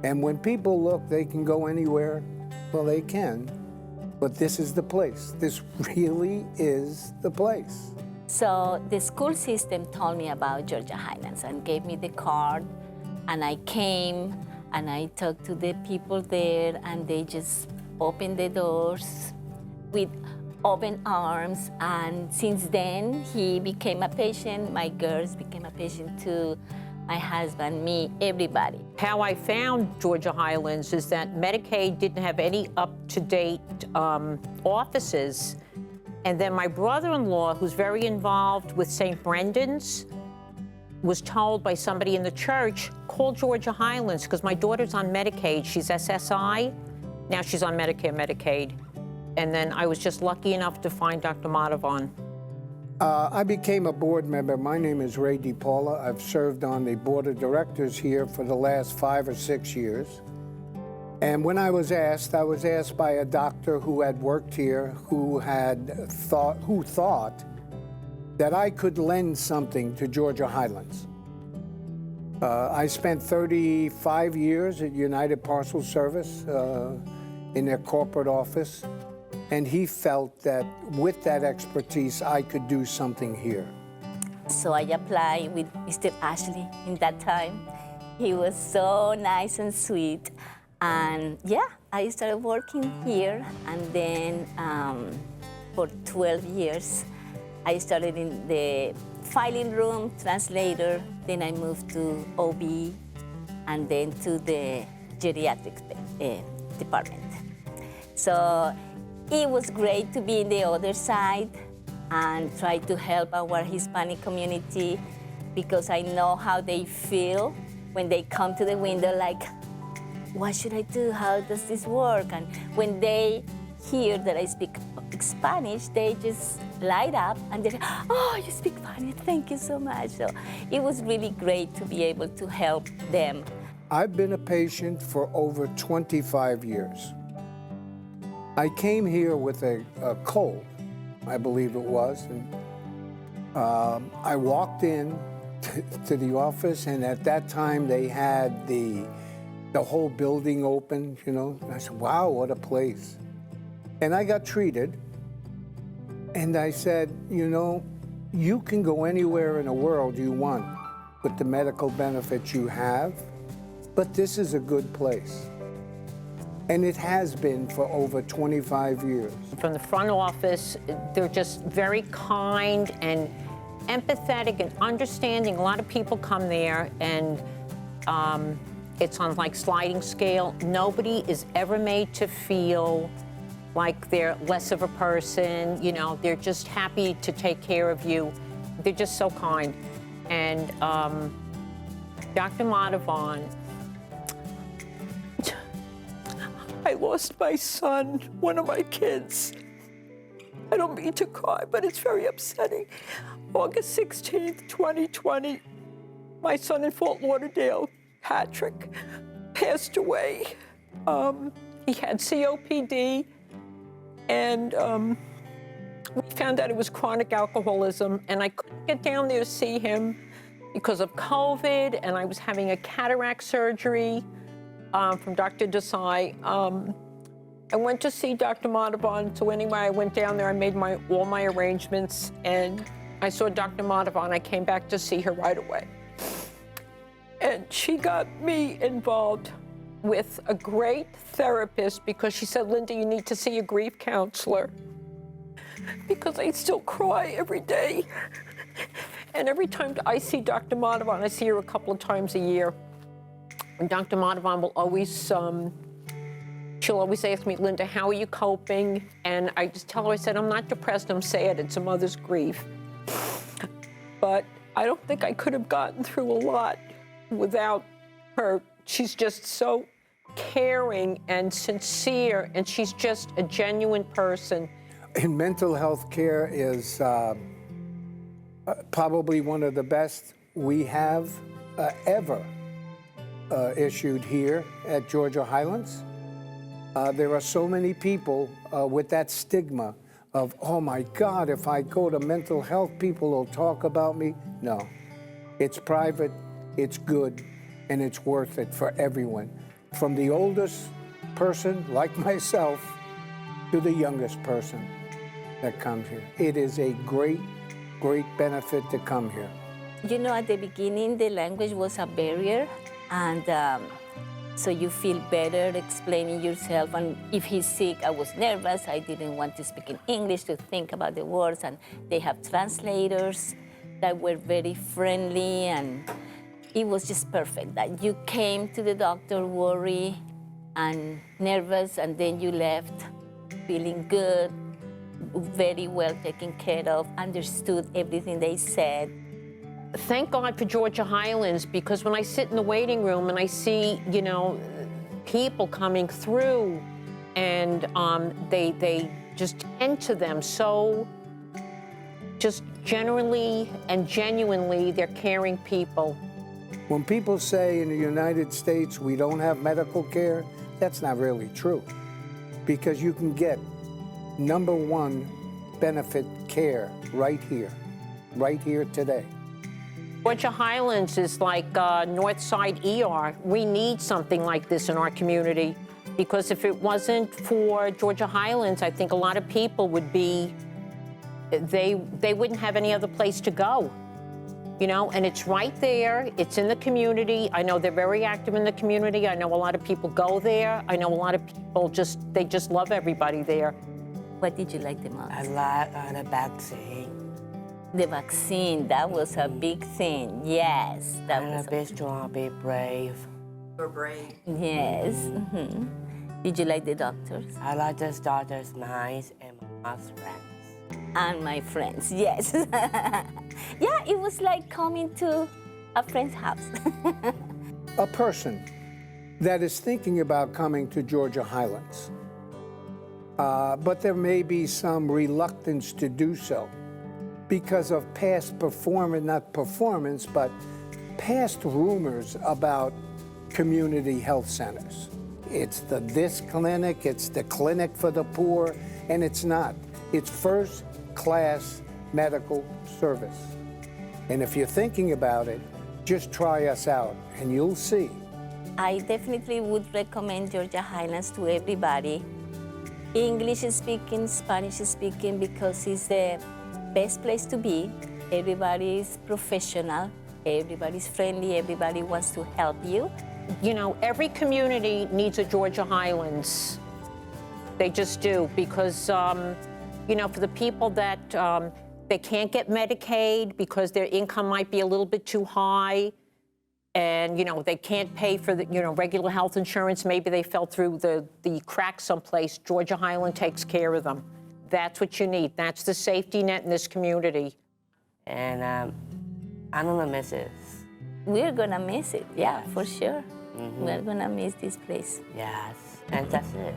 And when people look, they can go anywhere. Well, they can, but this is the place. This really is the place. So the school system told me about Georgia Highlands and gave me the card, and I came and I talked to the people there, and they just opened the doors with open arms. And since then, he became a patient, my girls became a patient too, my husband, me, everybody. How I found Georgia Highlands is that Medicaid didn't have any up-to-date offices. And then my brother-in-law, who's very involved with St. Brendan's, was told by somebody in the church, call Georgia Highlands, because my daughter's on Medicaid. She's SSI. Now she's on Medicare, Medicaid. And then I was just lucky enough to find Dr. Madhavan. I became a board member. My name is Ray DePaula. I've served on the board of directors here for the last 5 or 6 years. And when I was asked by a doctor who had worked here, who thought that I could lend something to Georgia Highlands. I spent 35 years at United Parcel Service in their corporate office. And he felt that with that expertise, I could do something here. So I applied with Mr. Ashley in that time. He was so nice and sweet. And yeah, I started working here. And then for 12 years, I started in the filing room, translator. Then I moved to OB, and then to the geriatrics department. So it was great to be in the other side and try to help our Hispanic community, because I know how they feel when they come to the window like, what should I do? How does this work? And when they hear that I speak Spanish, they just light up and they're, oh, you speak Spanish, thank you so much. So it was really great to be able to help them. I've been a patient for over 25 years. I came here with a cold, I believe it was, and I walked in to the office, and at that time they had the whole building open, you know. And I said, wow, what a place. And I got treated, and I said, you know, you can go anywhere in the world you want with the medical benefits you have, but this is a good place. And it has been for over 25 years. From the front office, they're just very kind and empathetic and understanding. A lot of people come there, and it's on like sliding scale. Nobody is ever made to feel like they're less of a person. You know, they're just happy to take care of you. They're just so kind. And Dr. Madhavan, I lost my son, one of my kids. I don't mean to cry, but it's very upsetting. August 16th, 2020, my son in Fort Lauderdale, Patrick, passed away. He had COPD, and we found out it was chronic alcoholism, and I couldn't get down there to see him because of COVID, and I was having a cataract surgery from Dr. Desai. I went to see Dr. Madhavan, so anyway, I went down there, I made all my arrangements, and I saw Dr. Madhavan. I came back to see her right away. And she got me involved with a great therapist, because she said, Linda, you need to see a grief counselor, because I still cry every day. And every time I see Dr. Madhavan, I see her a couple of times a year. And Dr. Madhavan will always, she'll always ask me, Linda, how are you coping? And I just tell her, I said, I'm not depressed, I'm sad, it's a mother's grief. But I don't think I could have gotten through a lot without her. She's just so caring and sincere, and she's just a genuine person. And mental health care is probably one of the best we have ever issued here at Georgia Highlands. There are so many people with that stigma of, oh my God, if I go to mental health, people will talk about me. No, it's private, it's good, and it's worth it for everyone. From the oldest person, like myself, to the youngest person that comes here. It is a great, great benefit to come here. You know, at the beginning, the language was a barrier, and so you feel better explaining yourself. And if he's sick, I was nervous. I didn't want to speak in English, to think about the words. And they have translators that were very friendly, and it was just perfect. That you came to the doctor worried and nervous, and then you left feeling good, very well taken care of, understood everything they said. Thank God for Georgia Highlands, because when I sit in the waiting room and I see, you know, people coming through, and they just tend to them so just generally and genuinely. They're caring people. When people say in the United States we don't have medical care, that's not really true, because you can get #1 benefit care right here today. Georgia Highlands is like Northside ER. We need something like this in our community, because if it wasn't for Georgia Highlands, I think a lot of people would be, they wouldn't have any other place to go. You know, and it's right there, it's in the community. I know they're very active in the community. I know a lot of people go there. I know a lot of people they just love everybody there. What did you like the most? I like the vaccine. The vaccine, that was a big thing. Yes, that was. Be strong, be brave. We're brave. Yes. Did you like the doctors? I like the doctors nice and my friends. And my friends, yes. Yeah, it was like coming to a friend's house. A person that is thinking about coming to Georgia Highlands, but there may be some reluctance to do so because of past performance, not performance, but past rumors about community health centers. It's this clinic, it's the clinic for the poor, and it's not. It's first-class medical service. And if you're thinking about it, just try us out and you'll see. I definitely would recommend Georgia Highlands to everybody. English speaking, Spanish speaking, because it's the best place to be. Everybody is professional, everybody's friendly, everybody wants to help you. You know, every community needs a Georgia Highlands. They just do, because, you know, for the people that they can't get Medicaid because their income might be a little bit too high, and, you know, they can't pay for the, you know, regular health insurance. Maybe they fell through the cracks someplace. Georgia Highland takes care of them. That's what you need. That's the safety net in this community. And I'm gonna miss it. We're gonna miss it, yeah, for sure. We're gonna miss this place. Yes, and that's it.